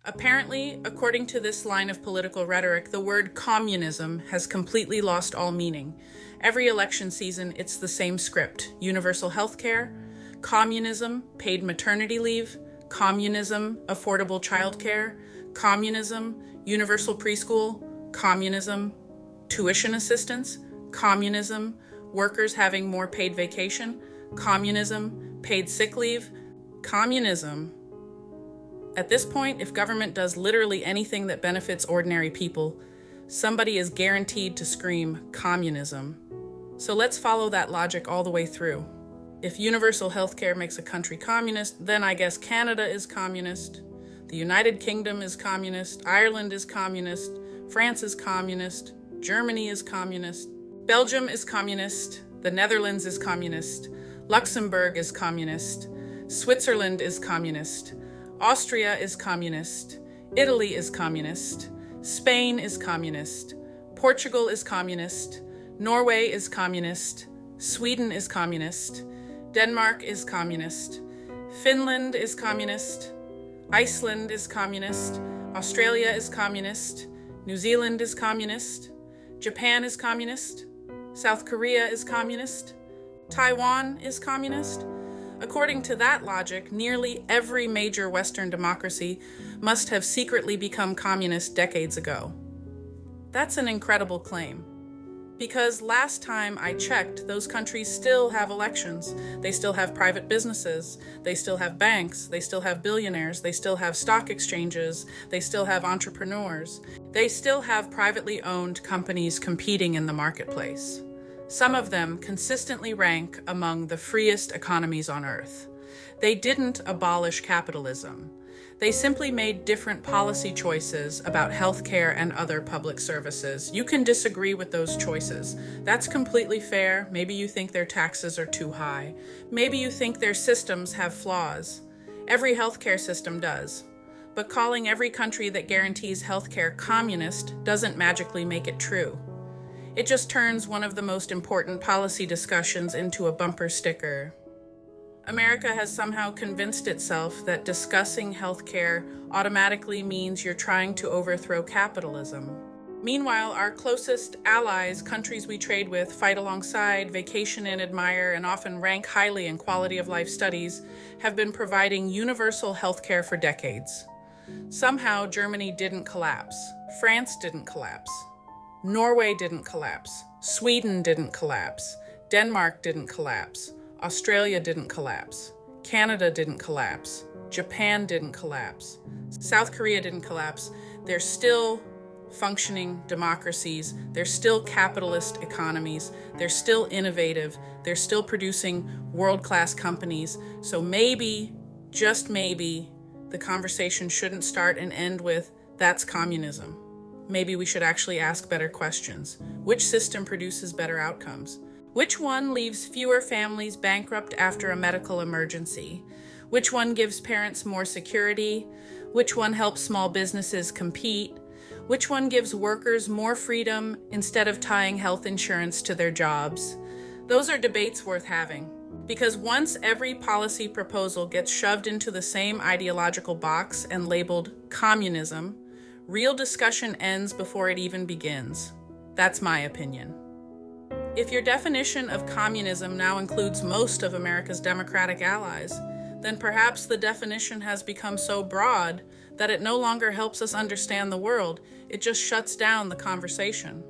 Apparently, according to this line of political rhetoric, the word communism has completely lost all meaning. Every election season, it's the same script: universal health care, communism, paid maternity leave, communism, affordable childcare, communism, universal preschool, communism, tuition assistance, communism, workers having more paid vacation, communism, paid sick leave, communism. At this point, if government does literally anything that benefits ordinary people, somebody is guaranteed to scream communism. So let's follow that logic all the way through. If universal healthcare makes a country communist, then I guess Canada is communist, the United Kingdom is communist, Ireland is communist, France is communist, Germany is communist, Belgium is communist, the Netherlands is communist, Luxembourg is communist, Switzerland is communist, Austria is communist, Italy is communist, Spain is communist, Portugal is communist, Norway is communist, Sweden is communist, Denmark is communist, Finland is communist, Iceland is communist, Australia is communist, New Zealand is communist, Japan is communist, South Korea is communist, Taiwan is communist. According to that logic, nearly every major Western democracy must have secretly become communist decades ago. That's an incredible claim, because last time I checked, those countries still have elections. They still have private businesses. They still have banks. They still have billionaires. They still have stock exchanges. They still have entrepreneurs. They still have privately owned companies competing in the marketplace. Some of them consistently rank among the freest economies on earth. They didn't abolish capitalism. They simply made different policy choices about healthcare and other public services. You can disagree with those choices. That's completely fair. Maybe you think their taxes are too high. Maybe you think their systems have flaws. Every healthcare system does. But calling every country that guarantees healthcare communist doesn't magically make it true. It just turns one of the most important policy discussions into a bumper sticker. America has somehow convinced itself that discussing healthcare automatically means you're trying to overthrow capitalism. Meanwhile, our closest allies, countries we trade with, fight alongside, vacation and admire, and often rank highly in quality of life studies, have been providing universal healthcare for decades. Somehow, Germany didn't collapse. France didn't collapse. Norway didn't collapse. Sweden didn't collapse. Denmark didn't collapse. Australia didn't collapse. Canada didn't collapse. Japan didn't collapse. South Korea didn't collapse. They're still functioning democracies. They're still capitalist economies. They're still innovative. They're still producing world-class companies. So maybe, just maybe, the conversation shouldn't start and end with, "That's communism." Maybe we should actually ask better questions. Which system produces better outcomes? Which one leaves fewer families bankrupt after a medical emergency? Which one gives parents more security? Which one helps small businesses compete? Which one gives workers more freedom instead of tying health insurance to their jobs? Those are debates worth having. Because once every policy proposal gets shoved into the same ideological box and labeled communism, real discussion ends before it even begins. That's my opinion. If your definition of communism now includes most of America's democratic allies, then perhaps the definition has become so broad that it no longer helps us understand the world. It just shuts down the conversation.